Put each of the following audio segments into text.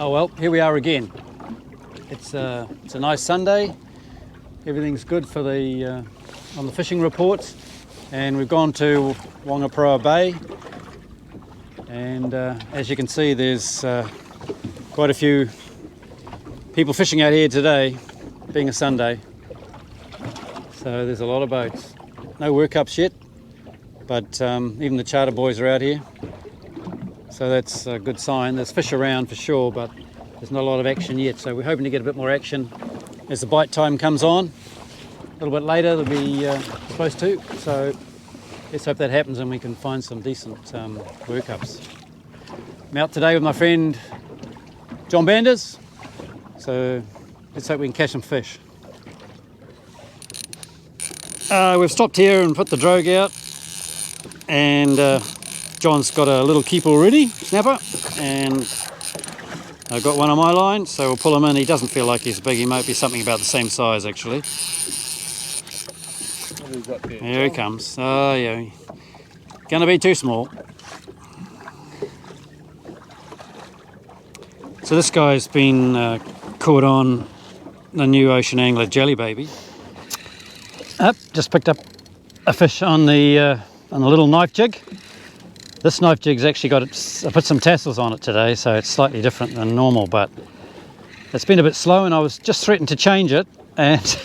Oh well, here we are again. It's a nice Sunday. Everything's good for the on the fishing reports, and we've gone to Whangaparoa Bay. And as you can see, there's quite a few people fishing out here today, being a Sunday. So there's a lot of boats. No work ups yet, but even the charter boys are out here. So that's a good sign. There's fish around for sure, but there's not a lot of action yet. So we're hoping to get a bit more action as the bite time comes on. A little bit later they'll be supposed to. So let's hope that happens and we can find some decent work ups. I'm out today with my friend John Banders. So let's hope we can catch some fish. We've stopped here and put the drogue out, and John's got a little keep already, snapper, and I've got one on my line, so we'll pull him in. He doesn't feel like he's big. He might be something about the same size actually. Here he comes. Oh yeah, gonna be too small. So this guy's been caught on the new Ocean Angler Jelly Baby. Just picked up a fish on the little knife jig. This knife jig's actually got I put some tassels on it today, so it's slightly different than normal, but it's been a bit slow, and I was just threatened to change it, and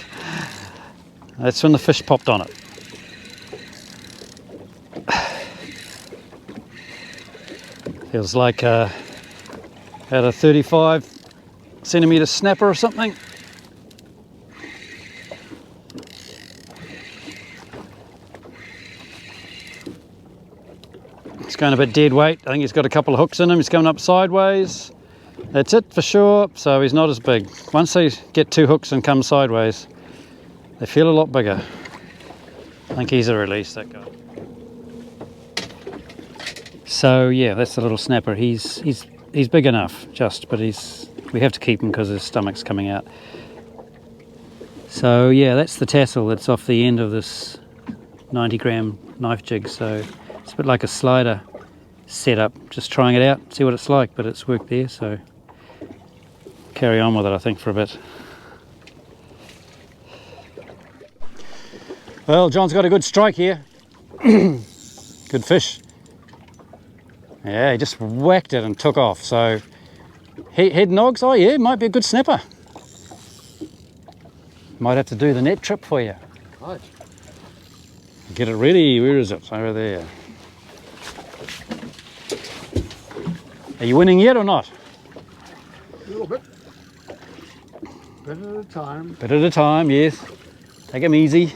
that's when the fish popped on it. Feels like had a 35 centimetre snapper or something. It's going a bit dead weight. I think he's got a couple of hooks in him. He's coming up sideways. That's it for sure. So he's not as big. Once they get two hooks and come sideways, they feel a lot bigger. I think he's a release, that guy. So yeah, that's the little snapper. He's big enough, but we have to keep him because his stomach's coming out. So yeah, that's the tassel that's off the end of this 90-gram knife jig. So it's a bit like a slider setup, just trying it out, see what it's like, but it's worked there, so carry on with it I think for a bit. Well, John's got a good strike here. Good fish. Yeah, he just whacked it and took off, so head nogs, oh yeah, might be a good snapper. Might have to do the net trip for you. Right. Get it ready, where is it? Over there. Are you winning yet or not? A little bit. Bit at a time. Bit at a time, yes. Take them easy.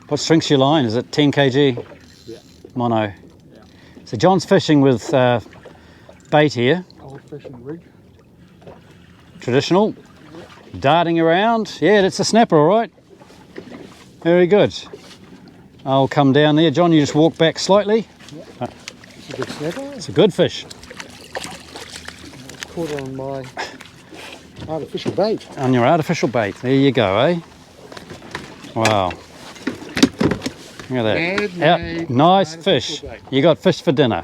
What strength's your line? Is it 10 kg? Yeah. Mono. Yeah. So John's fishing with bait here. Old fishing rig. Traditional. Yeah. Darting around. Yeah, that's a snapper, all right. Very good. I'll come down there. John, you just walk back slightly. Yeah. It's a good snapper. It's a good fish. It's caught on my artificial bait. On your artificial bait. There you go, eh? Wow. Look at that. Nice fish. Bait. You got fish for dinner.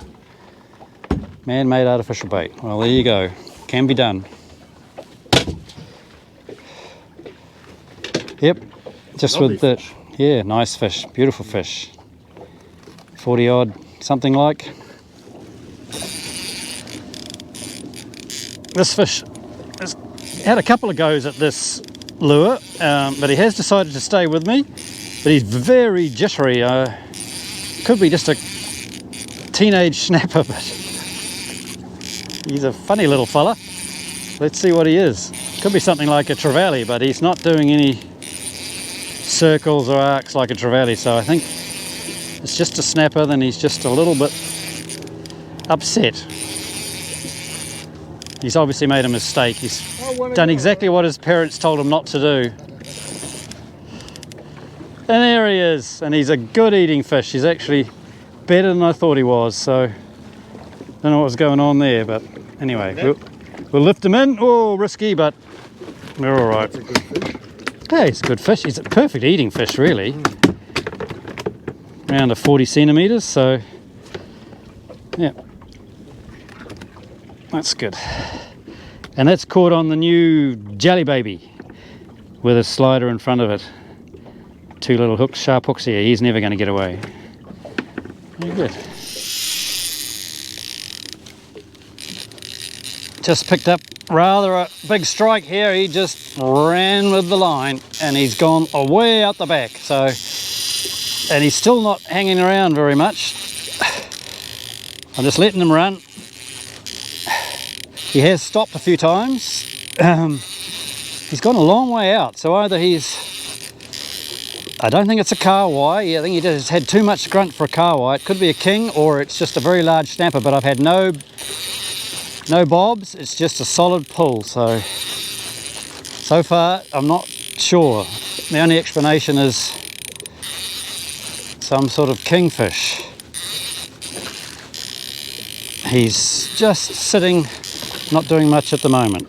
Man-made artificial bait. Well, there you go. Can be done. Yep. Just Lovely with the... fish. Yeah, nice fish, beautiful fish. 40 odd, something like. This fish has had a couple of goes at this lure, but he has decided to stay with me. But he's very jittery. Could be just a teenage snapper, but he's a funny little fella. Let's see what he is. Could be something like a trevally, but he's not doing any circles or arcs like a trevally, so I think it's just a snapper. Then he's just a little bit upset. He's obviously made a mistake. He's done exactly what his parents told him not to do. And there he is, and he's a good eating fish. He's actually better than I thought he was, so don't know what was going on there, but anyway, we'll lift him in. Oh, risky, but we're all right. That's a good fish. Yeah, he's a good fish. He's a perfect eating fish, really. Around 40 centimetres, so Yeah. That's good. And that's caught on the new Jelly Baby with a slider in front of it. 2 little hooks, sharp hooks here. He's never going to get away. Very good. Just picked up rather a big strike here. He just ran with the line and he's gone way out the back. So, and he's still not hanging around very much. I'm just letting him run. He has stopped a few times. He's gone a long way out, so either I don't think it's a kahawai. I think he just had too much grunt for a kahawai. It could be a king or it's just a very large snapper, but I've had no bobs. It's just a solid pull. So far I'm not sure. The only explanation is some sort of kingfish. He's just sitting, not doing much at the moment.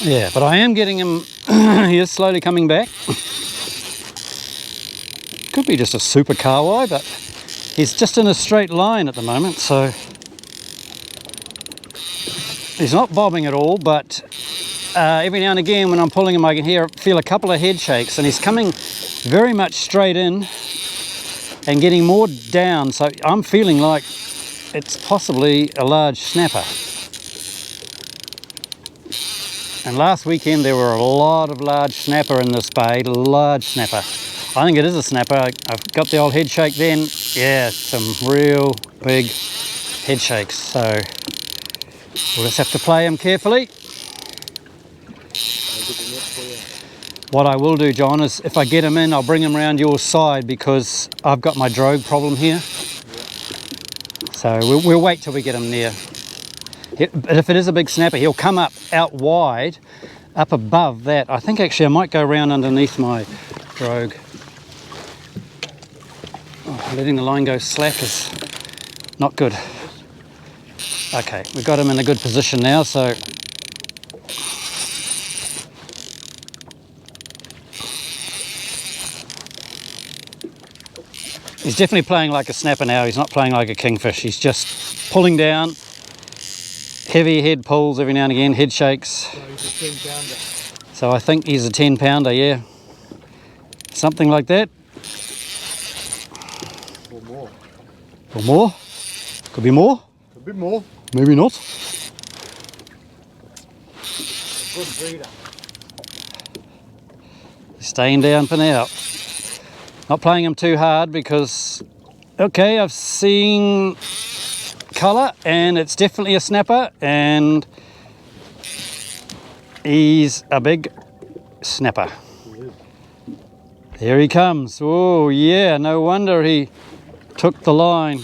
Yeah, but I am getting him. He is slowly coming back. Could be just a super kahawai, but he's just in a straight line at the moment, so he's not bobbing at all. But every now and again when I'm pulling him I can feel a couple of head shakes, and he's coming very much straight in and getting more down, so I'm feeling like it's possibly a large snapper. And last weekend there were a lot of large snapper in this bay, large snapper. I think it is a snapper. I've got the old head shake then. Yeah, some real big head shakes. So we'll just have to play him carefully. What I will do, John, is if I get him in, I'll bring him around your side because I've got my drogue problem here. So we'll wait till we get him near. But if it is a big snapper, he'll come up out wide, up above that. I think actually I might go around underneath my drogue. Oh, letting the line go slack is not good. Okay, we've got him in a good position now, so he's definitely playing like a snapper now. He's not playing like a kingfish. He's just pulling down. Heavy head pulls every now and again, head shakes. So he's a 10-pounder. So I think he's a 10-pounder, yeah. Something like that. Or more. Or more. Could be more. A bit more. Maybe not. Good breeder. Staying down for now. Not playing him too hard because, okay, I've seen colour and it's definitely a snapper and he's a big snapper. There he comes. Oh yeah, no wonder he took the line.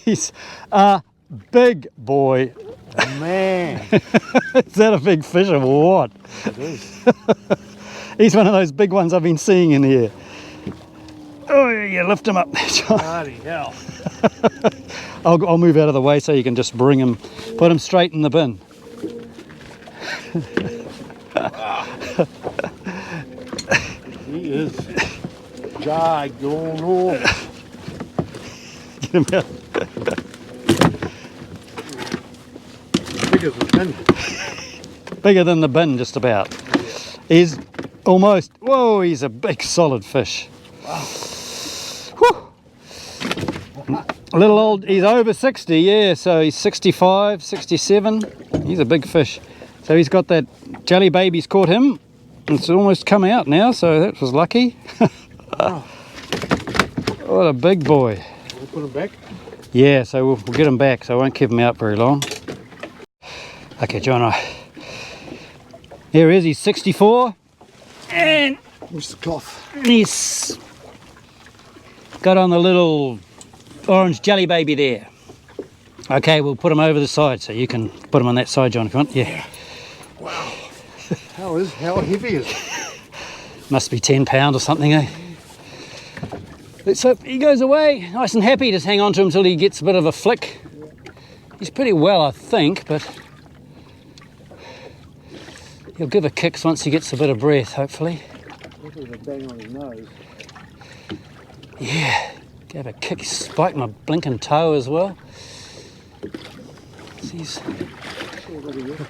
He's a big boy. Man. Is that a big fish or what? It is. He's one of those big ones I've been seeing in here. Oh yeah, lift him up there, John. Bloody hell. I'll move out of the way so you can just bring him, put him straight in the bin. He is gigantic. Get him out. Bigger than bin. Bigger than the bin, just about. He's almost, whoa, he's a big solid fish. Wow. Whew. A little old, he's over 60, yeah, so he's 65, 67. He's a big fish. So he's got that jelly baby's caught him. It's almost come out now, so that was lucky. Wow. What a big boy. We'll put him back. Yeah, so we'll get him back, so I won't keep him out very long. Okay, John, here he is, he's 64. And Where's the cloth? he's got on the little orange jelly baby there. Okay, we'll put him over the side so you can put him on that side, John, if you want. Yeah. Wow. How heavy is it? Must be 10 pound or something, eh? So he goes away, nice and happy. Just hang on to him until he gets a bit of a flick. He's pretty well, I think, but he'll give a kick once he gets a bit of breath, hopefully. Look at the bang on his nose. Yeah. Gave a kick, spiked my blinking toe as well. He's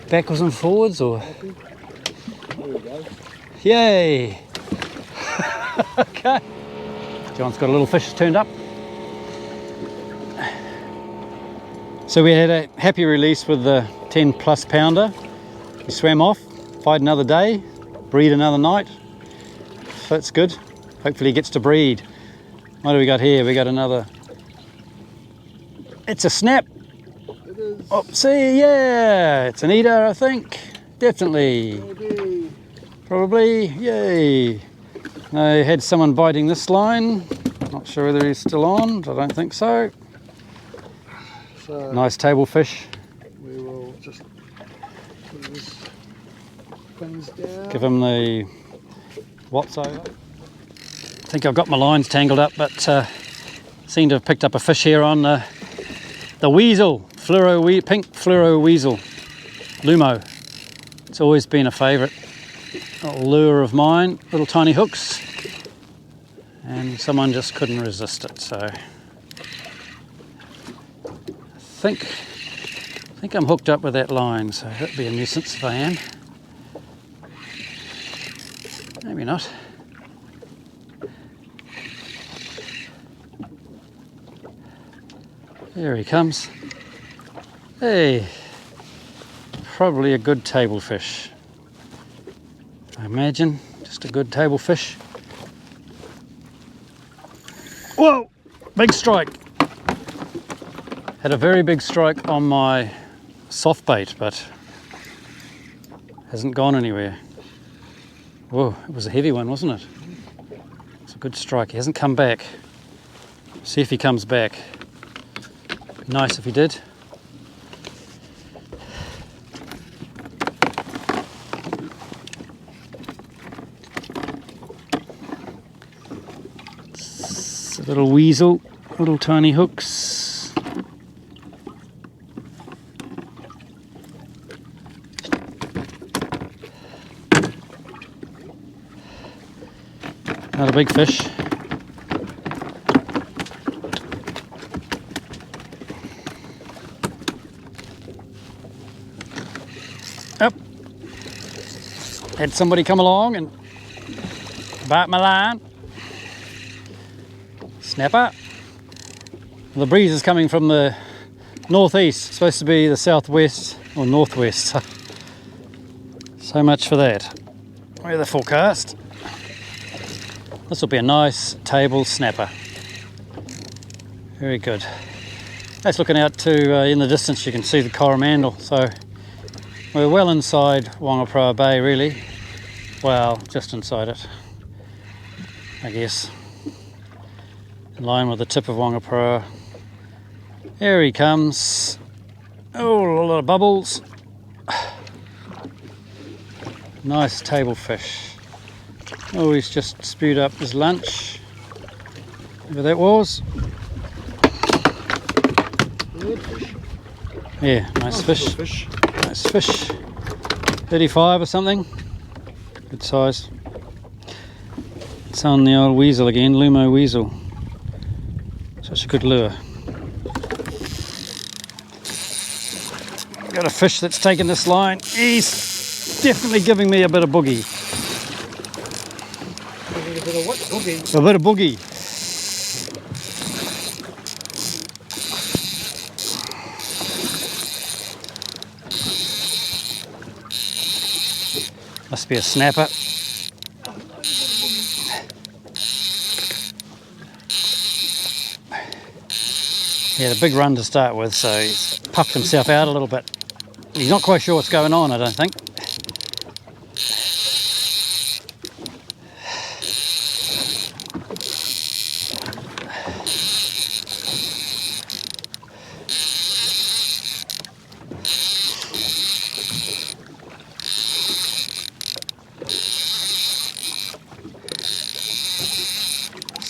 backwards and forwards, or There we go. yay! Okay. John's got a little fish turned up. So we had a happy release with the 10 plus pounder. He swam off, fight another day, breed another night. So that's good. Hopefully he gets to breed. What do we got here? We got another. It's a snap. It is. Oh, see, yeah, it's an eater, I think. Definitely. Maybe. Probably, yay. I had someone biting this line. Not sure whether he's still on. I don't think so. So Nice table fish. we will just put these things down. Give him the what's over. I think I've got my lines tangled up, but seem to have picked up a fish here on the weasel, pink fluoro weasel, Lumo. It's always been a favourite lure of mine, little tiny hooks, and someone just couldn't resist it. So I think I'm hooked up with that line, so that'd be a nuisance if I am. Maybe not. There he comes. Hey, probably a good table fish. I imagine, just a good table fish. Whoa, big strike. Had a very big strike on my soft bait, but hasn't gone anywhere. Whoa, it was a heavy one, wasn't it? It's a good strike. He hasn't come back. See if he comes back. Be nice if he did. It's a little weasel, little tiny hooks. Not a big fish. Up. Had somebody come along and bite my line. Snapper. The breeze is coming from the northeast. It's supposed to be the southwest or northwest. So much for that. Weather forecast. This will be a nice table snapper. Very good. That's looking out to in the distance. You can see the Coromandel. So we're well inside Whangaparoa Bay, really. Well, just inside it, I guess. In line with the tip of Whangaparoa. Here he comes. Oh, a lot of bubbles. Nice table fish. Oh, he's just spewed up his lunch. Whatever that was. Good fish. Yeah, nice fish. Fish. Nice fish. 35 or something. Good size. It's on the old weasel again, Lumo weasel. Such a good lure. Got a fish that's taken this line. He's definitely giving me a bit of boogie. A bit of what? Boogie. A bit of boogie. Must be a snapper. He had a big run to start with, so he's puffed himself out a little bit. He's not quite sure what's going on, I don't think.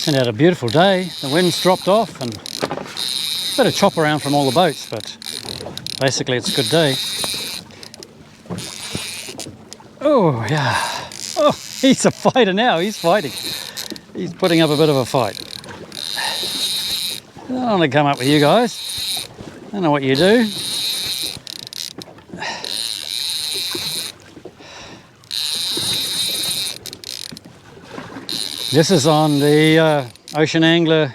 Turned out a beautiful day. The wind's dropped off and a bit of chop around from all the boats, but basically it's a good day. Oh yeah. Oh, he's a fighter now. He's fighting. He's putting up a bit of a fight. I don't want to come up with you guys. I don't know what you do. This is on the Ocean Angler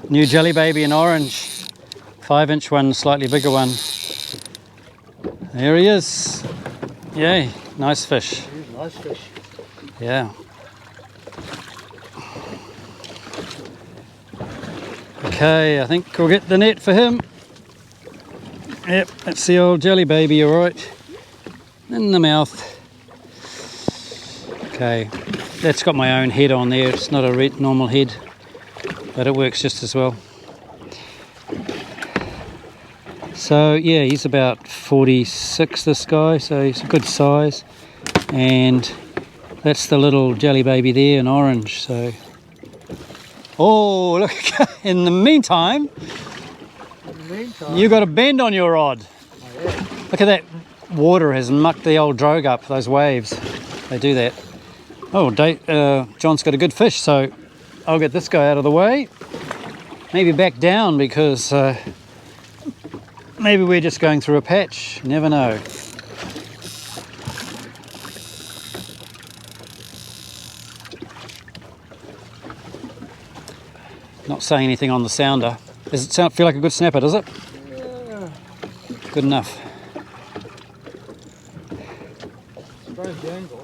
new jelly baby in orange. 5-inch one, slightly bigger one. There he is. Yay, nice fish. Nice fish. Yeah. Okay, I think we'll get the net for him. Yep, that's the old jelly baby, all right. In the mouth. Okay, that's got my own head on there. It's not a normal head, but it works just as well. So yeah, he's about 46, this guy, so he's a good size. And that's the little jelly baby there in orange. So, oh look! In the meantime, you got a bend on your rod. Oh, yeah. Look at that! Water has mucked the old drogue up. Those waves, they do that. Oh, John's got a good fish, so I'll get this guy out of the way. Maybe back down because maybe we're just going through a patch. Never know. Not saying anything on the sounder. Does it feel like a good snapper, does it? Yeah. Good enough. Strange angle.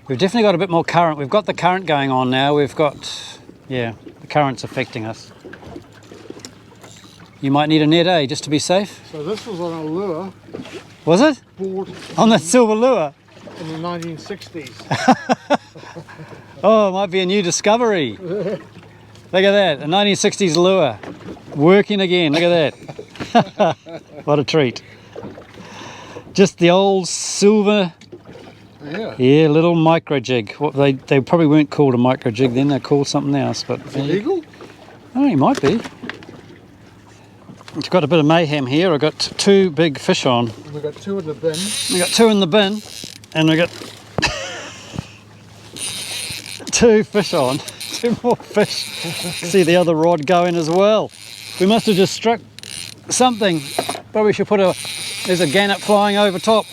We've definitely got a bit more current. We've got the current going on now. We've got, yeah, the current's affecting us. You might need a net, eh, just to be safe? So this was on a lure Was it? bought On the silver lure? in the 1960s. Oh, it might be a new discovery. Look at that, a 1960s lure. Working again, look at that. What a treat. Just the old silver, Yeah. little micro jig. What, they probably weren't called a micro jig then, they're called something else. But Is it eagle? oh, he might be. We've got a bit of mayhem here. I've got 2 big fish on. And we've got 2 in the bin. We've got 2 in the bin, and we've got 2 fish on. 2 more fish. See the other rod going as well. We must have just struck something. Probably should put there's a gannet flying over top.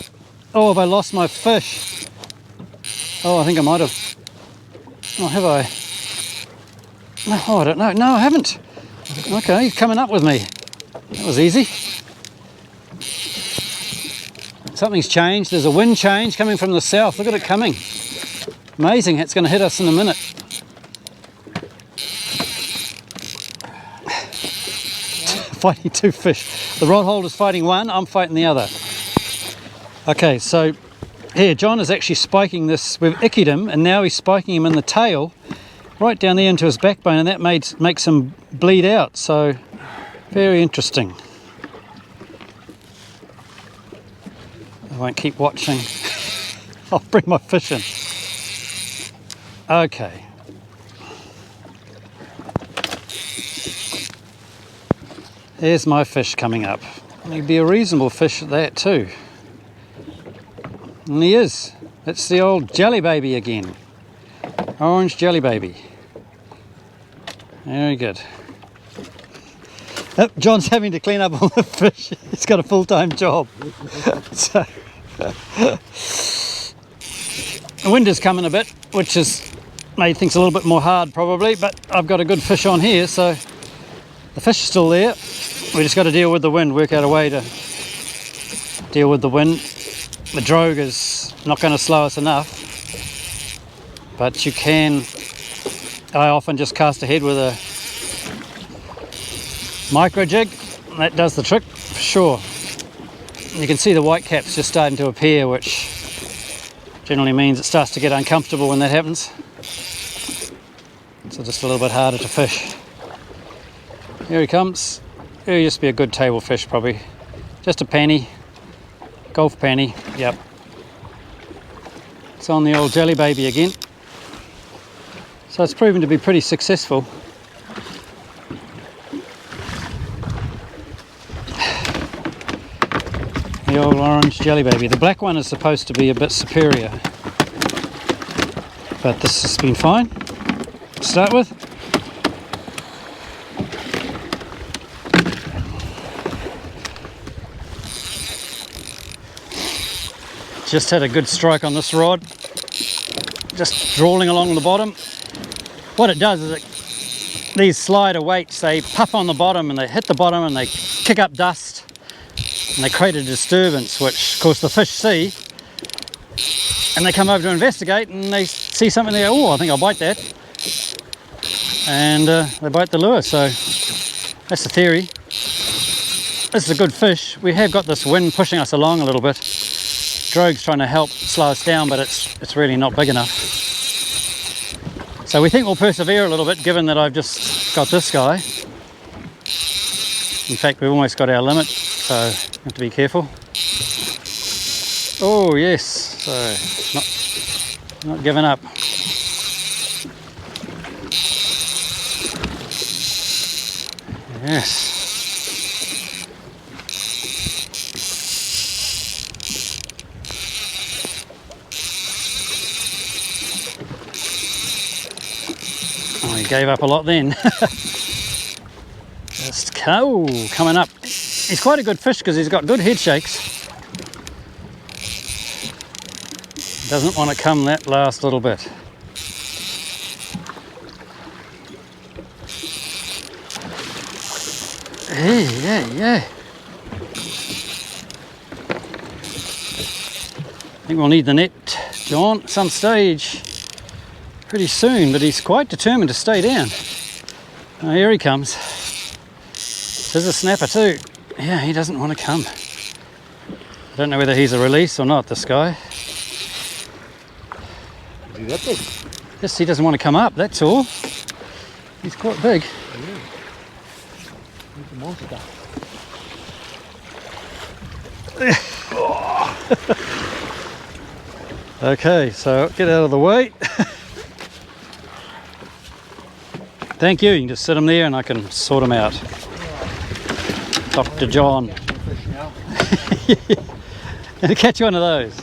Oh, have I lost my fish? Oh, I think I might have. Oh, have I? No, I don't know. No, I haven't. Okay, he's coming up with me. That was easy. Something's changed. There's a wind change coming from the south. Look at it coming. Amazing. It's going to hit us in a minute. Fighting 2 fish. The rod holder's fighting one, I'm fighting the other. Okay, so here, John is actually spiking this. We've ickied him, and now he's spiking him in the tail, right down there into his backbone, and that makes him bleed out. So, very interesting. I won't keep watching. I'll bring my fish in. Okay. There's my fish coming up. He'd be a reasonable fish at that too. And he is. It's the old jelly baby again. Orange jelly baby. Very good. Oh, John's having to clean up all the fish. He's got a full-time job. So the wind is coming a bit, which has made things a little bit more hard probably, but I've got a good fish on here, so the fish is still there. We just got to deal with the wind, work out a way to deal with the wind. The drogue is not going to slow us enough, but you can. I often just cast ahead with a micro jig. That does the trick for sure. You can see the white caps just starting to appear, which generally means it starts to get uncomfortable when that happens. So just a little bit harder to fish. Here he comes. He'll just be a good table fish probably. Just a panny. Golf panny. Yep. It's on the old jelly baby again. So it's proven to be pretty successful. The old orange jelly baby. The black one is supposed to be a bit superior, but this has been fine to start with. Just had a good strike on this rod. Just drawling along the bottom. What it does is these slider weights, they puff on the bottom and they hit the bottom and they kick up dust and they create a disturbance, which of course the fish see, and they come over to investigate and they see something, they go, oh, I think I'll bite that, and they bite the lure. So that's the theory. This is a good fish. We have got this wind pushing us along a little bit. Drogue's trying to help slow us down, but it's really not big enough. So we think we'll persevere a little bit, given that I've just got this guy. In fact, we've almost got our limit, so we have to be careful. Oh yes, so not giving up. Yes. Oh, he gave up a lot then. Just coming up. He's quite a good fish because he's got good head shakes. Doesn't want to come that last little bit. Yeah. I think we'll need the net, John, at some stage pretty soon, but he's quite determined to stay down. Oh, here he comes. There's a snapper too. Yeah, he doesn't want to come. I don't know whether he's a release or not, this guy. Is he that big? Yes, he doesn't want to come up, that's all. He's quite big. Oh, yeah. He's a monster. Okay, so get out of the way. Thank you. You can just sit him there and I can sort him out. Dr. John. And catch one of those.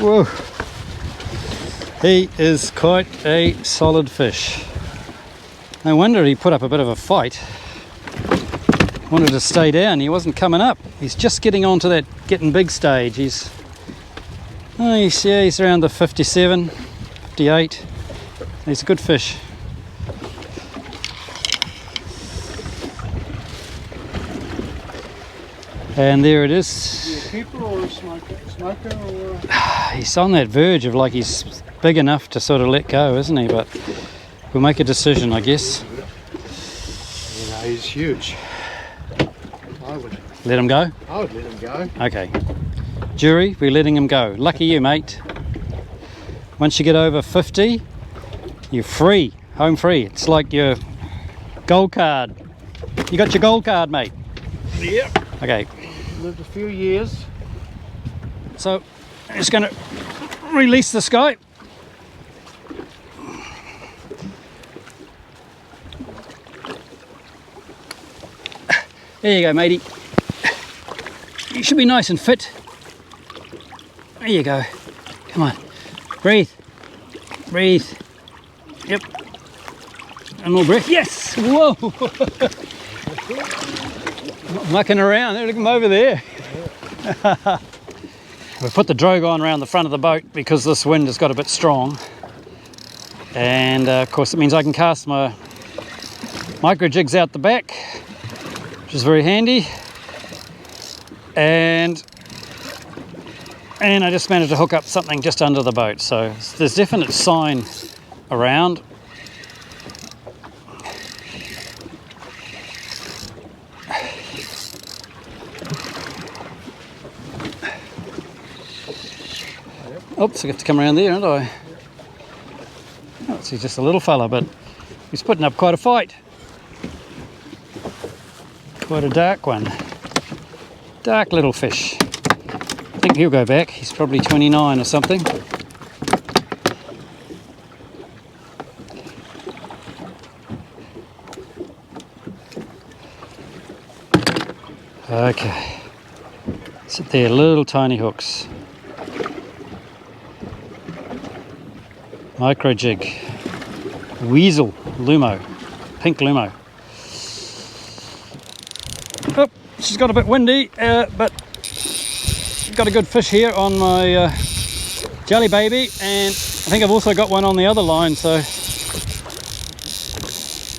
Whoa. He is quite a solid fish. No wonder he put up a bit of a fight. Wanted to stay down. He wasn't coming up. He's just getting onto that getting big stage. He's around the 57, 58. He's a good fish. And there it is. Is he a keeper or a smoker or He's on that verge of like he's big enough to sort of let go, isn't he? But we'll make a decision, I guess. You know, he's huge. I would Let him go? let him go. Okay. Jury, we're letting him go. Lucky you, mate. Once you get over 50, you're free. Home free. It's like your gold card. You got your gold card, mate? Yep. Okay. Lived a few years. So, I'm just going to release this guy. There you go, matey. You should be nice and fit. There you go. Come on. Breathe. Breathe. Yep. And more breath. Yes! Whoa! Not mucking around. Look at him over there. We've put the drogue on around the front of the boat because this wind has got a bit strong. And of course it means I can cast my micro jigs out the back, which is very handy. And I just managed to hook up something just under the boat, so there's definite sign around. Oops, I have to come around there, don't I? Oh, he's just a little fella, but he's putting up quite a fight. Quite a dark one. Dark little fish. I think he'll go back. He's probably 29 or something. Okay. Sit there, little tiny hooks. Micro jig. Weasel. Lumo. Pink Lumo. Oh, she's got a bit windy, but got a good fish here on my jelly baby, and I think I've also got one on the other line, so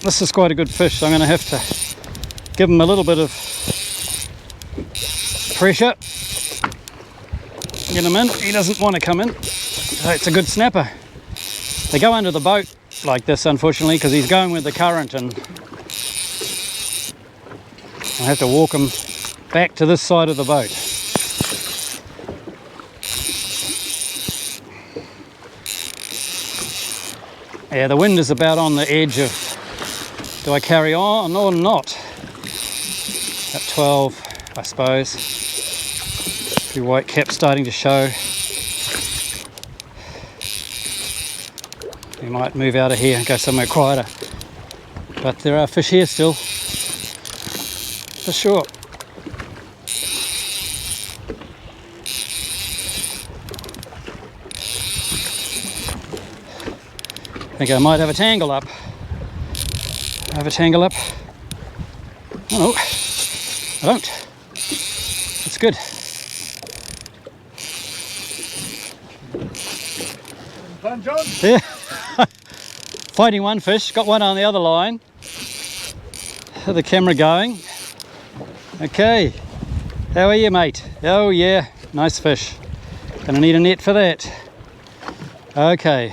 this is quite a good fish. So I'm going to have to give him a little bit of pressure. Get him in. He doesn't want to come in. So it's a good snapper. They go under the boat like this, unfortunately, because he's going with the current, and I have to walk him back to this side of the boat. Yeah, the wind is about on the edge of, do I carry on or not? At 12, I suppose. A few white caps starting to show. We might move out of here and go somewhere quieter. But there are fish here still, for sure. I think I might have a tangle up. I have a tangle up. Oh no, I don't. It's good. Fun, John? Yeah. Fighting one fish, got one on the other line. The camera going. Okay. How are you, mate? Oh yeah, nice fish. Gonna need a net for that. Okay.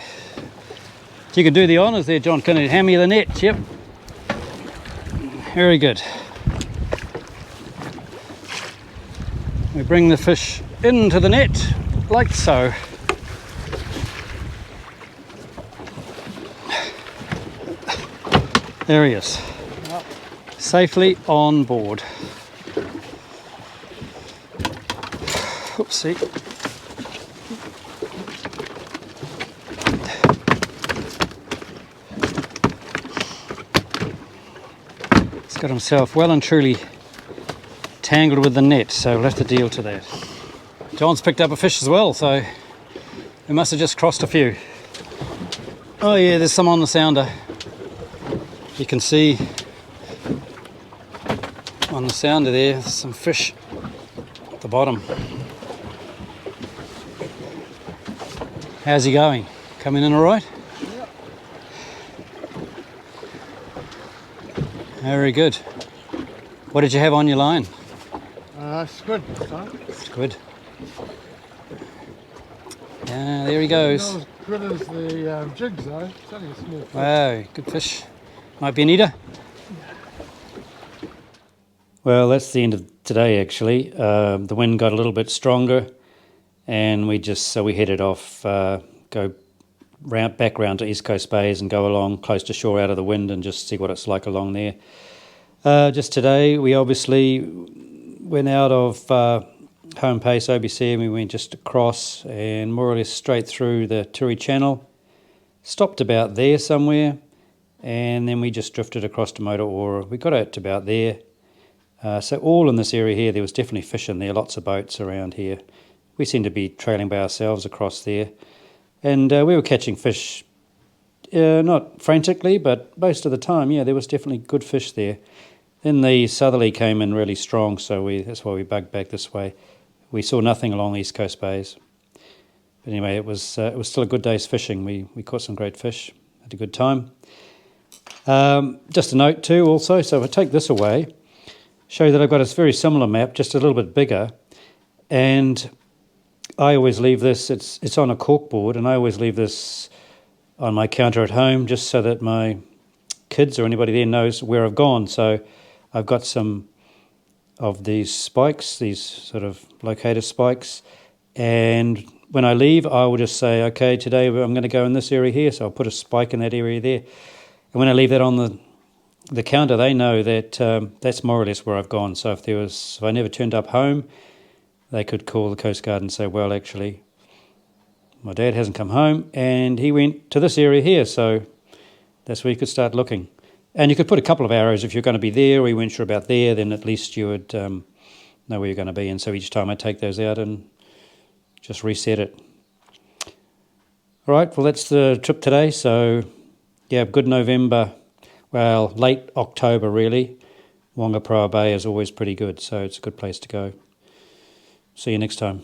You can do the honours there, John. Can you hand me the net? Yep. Very good. We bring the fish into the net, like so. There he is. Safely on board. Oopsie. Got himself well and truly tangled with the net, so we'll have to deal to that. John's picked up a fish as well, so we must have just crossed a few. Oh yeah, there's some on the sounder. You can see on the sounder there's some fish at the bottom. How's he going? Coming in all right? Very good. What did you have on your line? Squid this time. Squid. Yeah, there he goes. Not as good as the jigs though. It's only a small fish. Wow, good fish. Might be an eater. Well, that's the end of today actually. The wind got a little bit stronger, and we headed off, go back round to East Coast Bays and go along close to shore out of the wind and just see what it's like along there. Just today we obviously went out of home pace OBC, and we went just across and more or less straight through the Turi Channel, stopped about there somewhere, and then we just drifted across to Motoora. We got out to about there. So all in this area here, there was definitely fish in there, lots of boats around here. We seemed to be trailing by ourselves across there. And we were catching fish, not frantically, but most of the time, yeah, there was definitely good fish there. Then the southerly came in really strong, so that's why we bugged back this way. We saw nothing along the East Coast Bays. But anyway, it was still a good day's fishing. We caught some great fish, had a good time. Just a note too also, so if I take this away, show you that I've got a very similar map, just a little bit bigger, and I always leave this, it's on a cork board, and I always leave this on my counter at home just so that my kids or anybody there knows where I've gone. So I've got some of these spikes, these sort of locator spikes, and when I leave I will just say, okay, today I'm going to go in this area here, so I'll put a spike in that area there, and when I leave that on the counter, they know that that's more or less where I've gone. So if I never turned up home, they could call the Coast Guard and say, well, actually, my dad hasn't come home and he went to this area here, so that's where you could start looking. And you could put a couple of arrows if you're going to be there, or you weren't sure about there, then at least you would know where you're going to be. And so each time I take those out and just reset it. All right, well, that's the trip today. So, yeah, good November. Well, late October, really. Whangaparoa Bay is always pretty good, so it's a good place to go. See you next time.